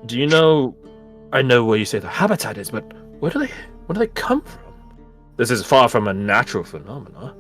Do you know? I know where you say the habitat is, but where do they come from? This is far from a natural phenomena.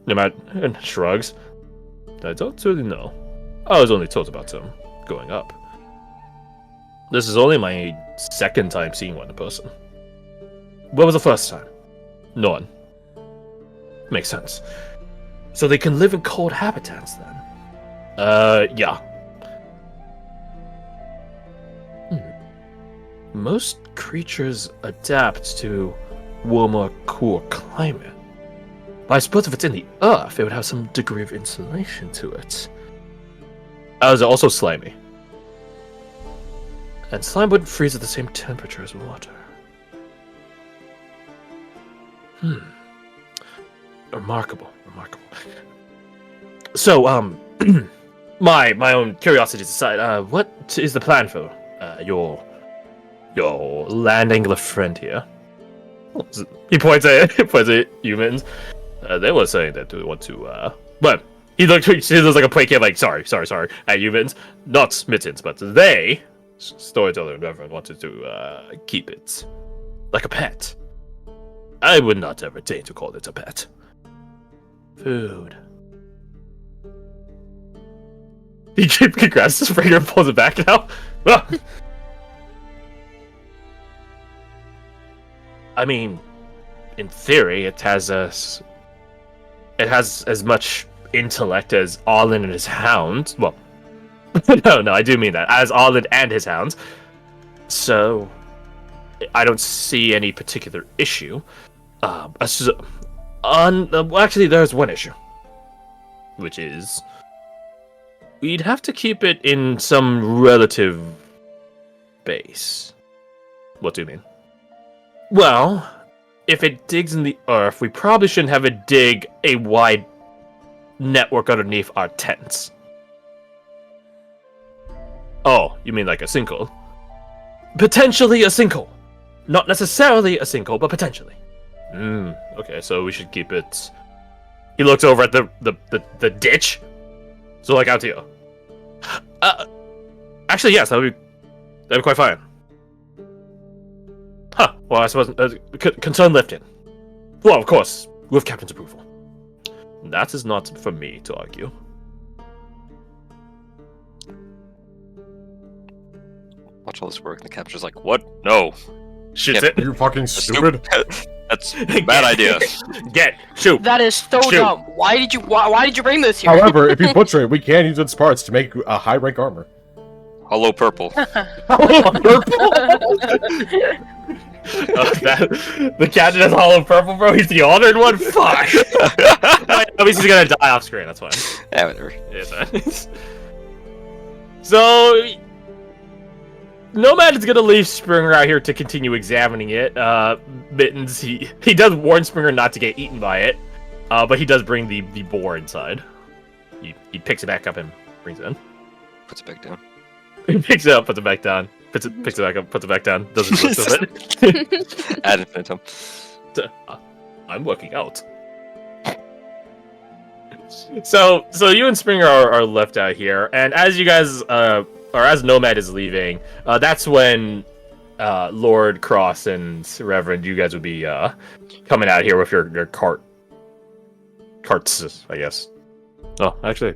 And shrugs. I don't really know. I was only told about them going up. This is only my second time seeing one in person. What was the first time? None. Makes sense. So they can live in cold habitats then? Yeah. Most creatures adapt to warmer, cool climate. But I suppose if it's in the earth, it would have some degree of insulation to it. Is it also slimy? And slime wouldn't freeze at the same temperature as water. Remarkable. So, my own curiosity aside, what is the plan for your land angler friend here? He points at humans. They were saying that they want to, but he looks like a placate, like sorry, at humans, not mittens, but they, storyteller and Reverend, wanted to keep it like a pet. I would not ever deign to call it a pet. Food. He grabs his finger and pulls it back now. I mean, in theory, it has as much intellect as Arlen and his hound. Well, no, I do mean that. As Arlen and his hounds. So, I don't see any particular issue. Actually, there's one issue. Which is, we'd have to keep it in some relative base. What do you mean? Well, if it digs in the earth, we probably shouldn't have it dig a wide network underneath our tents. Oh, you mean like a sinkhole? Potentially a sinkhole. Not necessarily a sinkhole, but potentially. Okay, so we should keep it... He looks over at the ditch. So, like, out here. Actually, yes, that'd be quite fine. Huh, well, I suppose... concern lifted. Well, of course, with Captain's approval. That is not for me to argue. Watch all this work, and the capture's like, what? No. Shoots it. You fucking stupid. That's a bad idea. Shoot. That is so dumb. Why did you bring this here? However, if you butcher it, we can use its parts to make a high rank armor. Hello, purple. Hollow purple. The captain is hollow purple, bro. He's the honored one. Fuck. Obviously, he's gonna die off screen. That's fine. Yeah, whatever. Yeah, so, Nomad is gonna leave Springer out here to continue examining it. Mittens, he does warn Springer not to get eaten by it, but he does bring the boar inside. He picks it back up and brings it in. Puts it back down. He picks it up, puts it back down. Picks it back up, puts it back down. Doesn't look of it. Ad infinitum. I'm working out. So you and Springer are left out here, and as you guys, or as Nomad is leaving, that's when Lord Cross and Reverend, you guys would be coming out here with your carts, I guess. Oh, actually,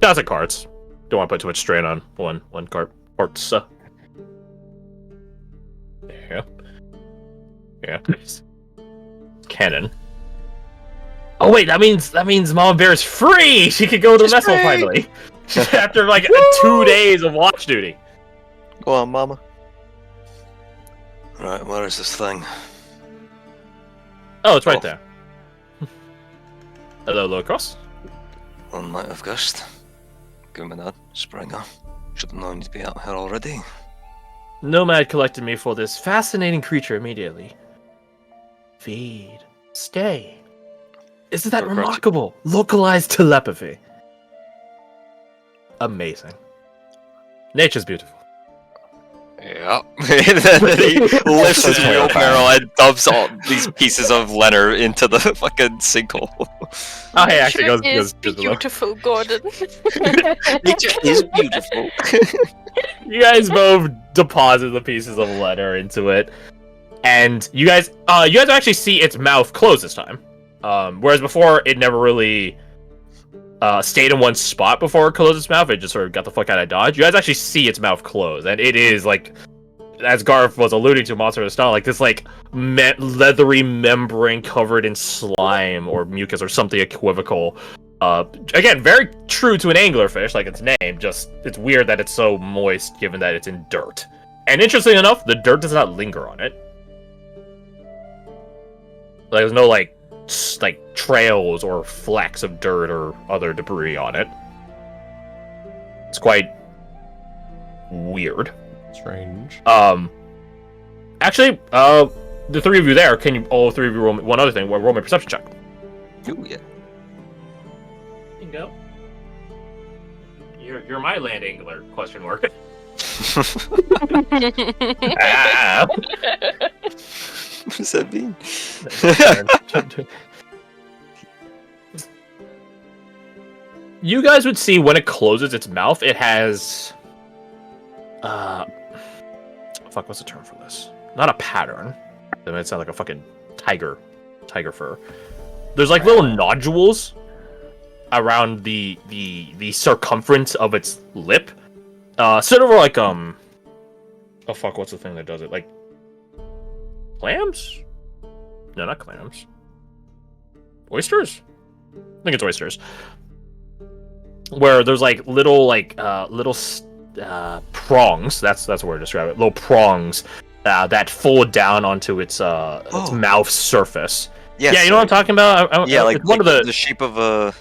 that's a carts. Don't want to put too much strain on one cart. Carts. Yeah. Cannon. Oh wait, that means Mama Bear is free. She could go to the vessel finally. After like 2 days of watch duty. Go on, Mama. Right, where is this thing? Oh, it's right there. Hello, Lord Cross. One might have guessed. Give me that, Springer. Should have known you'd be out here already. Nomad collected me for this fascinating creature immediately. Feed. Stay. Isn't that remarkable? Localized telepathy. Amazing. Nature's beautiful. Yeah. Then he lifts his wheelbarrow and dumps all these pieces of Leonard into the fucking sinkhole. Oh, hey, actually goes beautiful, Gordon. Nature is beautiful. You guys both deposit the pieces of letter into it, and you guys actually see its mouth close this time. Whereas before, it never really stayed in one spot before it closed its mouth. It just sort of got the fuck out of dodge. You guys actually see its mouth close, and it is like, as Garth was alluding to, monster of the style, like this like leathery membrane covered in slime or mucus or something equivocal. Again, very true to an anglerfish, like its name. Just it's weird that it's so moist, given that it's in dirt. And interestingly enough, the dirt does not linger on it. Like, there's no like trails or flecks of dirt or other debris on it. It's quite weird. Strange. Actually, the three of you there, can you all three of you roll me, one other thing? Roll me a perception check. Ooh, yeah. You go. You're my land angler? Question mark. Ah. What does that mean? You guys would see when it closes its mouth, it has fuck, what's the term for this? Not a pattern. That might sound like a fucking tiger fur. There's like little nodules around the circumference of its lip. Sort of like oh fuck, what's the thing that does it? Like clams? No, not clams. Oysters? I think it's oysters. Where there's like little prongs. That's the word to describe it. Little prongs that fold down onto its mouth surface. Yes, yeah, you know what I'm talking about? Yeah, like it's one of the shape of a.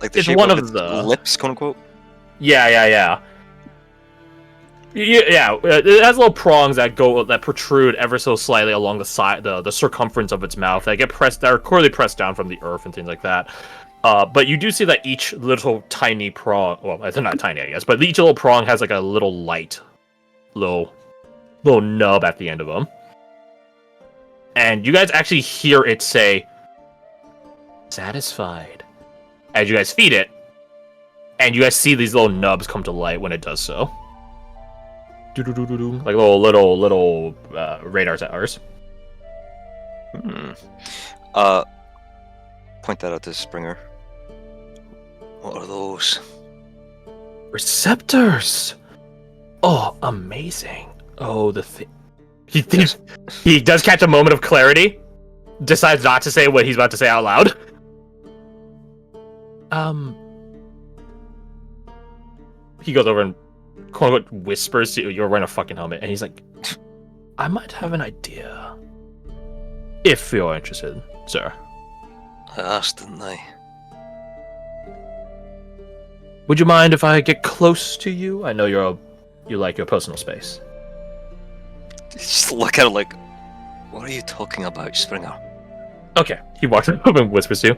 Like the it's shape one of of the lips, quote unquote. Yeah. Yeah, it has little prongs that protrude ever so slightly along the side, the circumference of its mouth. That are clearly pressed down from the earth and things like that. But you do see that each little tiny prong, well, they're not tiny, I guess, but each little prong has like a little little nub at the end of them. And you guys actually hear it say, "Satisfied," as you guys feed it, and you guys see these little nubs come to light when it does so. Like little radar towers. Point that out to Springer. What are those? Receptors. Oh, amazing. Oh, the thing. He does catch a moment of clarity. Decides not to say what he's about to say out loud. He goes over and quote unquote whispers to you. You're wearing a fucking helmet, and he's like, "I might have an idea. If you're interested, sir." I asked, didn't I? Would you mind if I get close to you? I know you like your personal space. Just look at it like, what are you talking about, Springer? Okay. He walks up and whispers to you.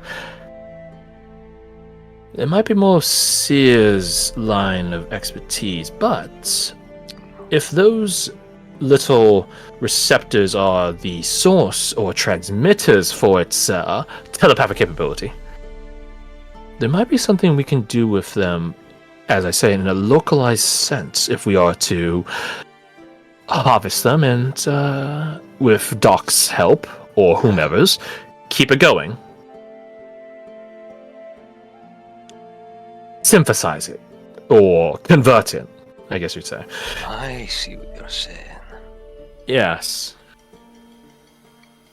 It might be more Seer's line of expertise, but if those little receptors are the source or transmitters for its telepathic capability, there might be something we can do with them, as I say, in a localized sense, if we are to harvest them and, with Doc's help, or whomever's, keep it going. Synthesize it, or convert it, I guess you'd say. I see what you're saying. Yes.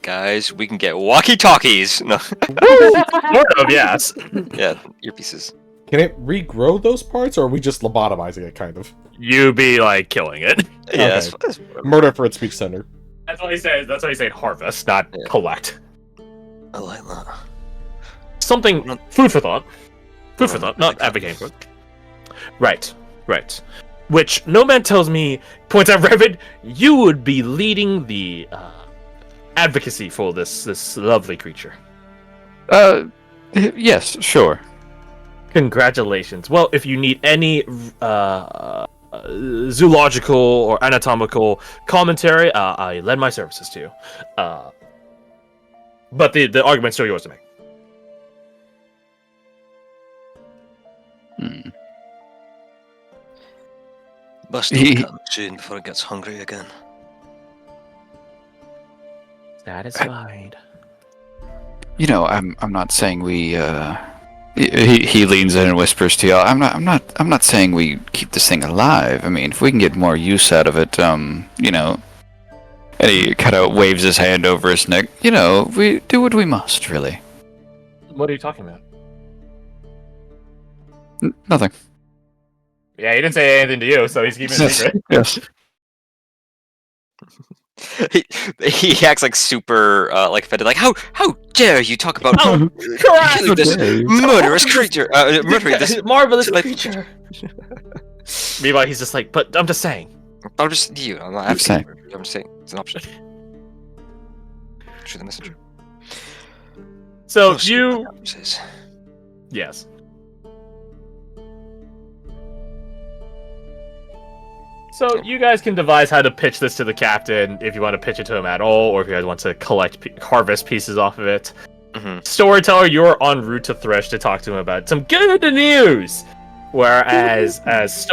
Guys, we can get walkie-talkies! No. Sort of, yes. Yeah, earpieces. Can it regrow those parts, or are we just lobotomizing it, kind of? You be, like, killing it. Yeah, Okay. that's Murder for its speech center. That's what he says. That's why he said harvest, not collect. I like that. Something, food for thought. Food for thought, not like advocating for it. Right. Which, no man tells me, points out Revid, you would be leading the advocacy for this lovely creature. Yes, sure. Congratulations. Well, if you need any zoological or anatomical commentary, I lend my services to you. But the argument's still yours to make. Must He- not come soon before it gets hungry again. Satisfied. You know, I'm not saying we. He leans in and whispers to y'all. I'm not saying we keep this thing alive. I mean, if we can get more use out of it, you know. And he kind of waves his hand over his neck. You know, we do what we must, really. What are you talking about? Nothing. Yeah, he didn't say anything to you, so he's keeping it Yes. secret. Yes. He acts like super like offended. Like how dare you talk about Oh, killing this murderous creature? Murdering this marvelous like- creature. Meanwhile, he's just like, but I'm just saying. I'm just you. I'm not I'm saying. asking. I'm saying it's an option. Shoot the messenger. So Oh, shit, you, my God, says. yes. So you guys can devise how to pitch this to the captain if you want to pitch it to him at all, or if you guys want to harvest pieces off of it. Mhm. Storyteller, you're en route to Thresh to talk to him about some good news. Whereas as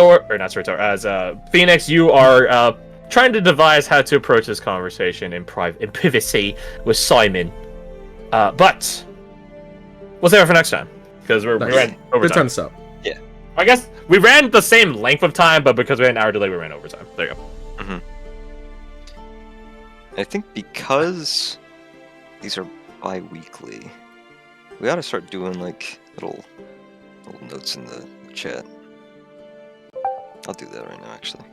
Phoenix, you are trying to devise how to approach this conversation in privacy with Simon. But we'll save it for next time because we Nice. ran over Good time to stop. I guess we ran the same length of time, but because we had an hour delay, we ran overtime. There you go. I think because these are bi-weekly, we ought to start doing like little notes in the chat. I'll do that right now, actually.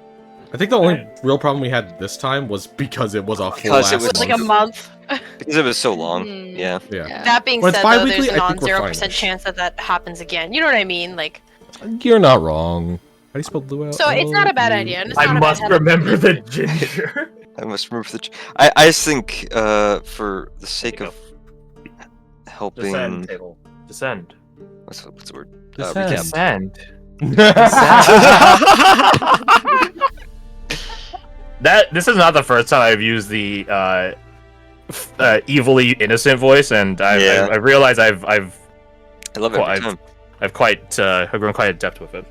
I think the only real problem we had this time was because it was a full Because it ass was It's like a month. month. Because it was so long. Hmm. Yeah. Yeah. That being When it's said, though, bi-weekly, there's a I think we're non-0% fine-ish. chance that happens again. You know what I mean? Like, You're not wrong. How do you spell luau? so it's not a bad idea. And it's not a bad habit. remember the ginger. I must remember the. I just think for the sake There of helping. Descend table. Descend. What's the word? Descend. Recap. Descend. This is not the first time I've used the evilly innocent voice, and I realize I've I love it Well, every time. I've grown quite adept with it.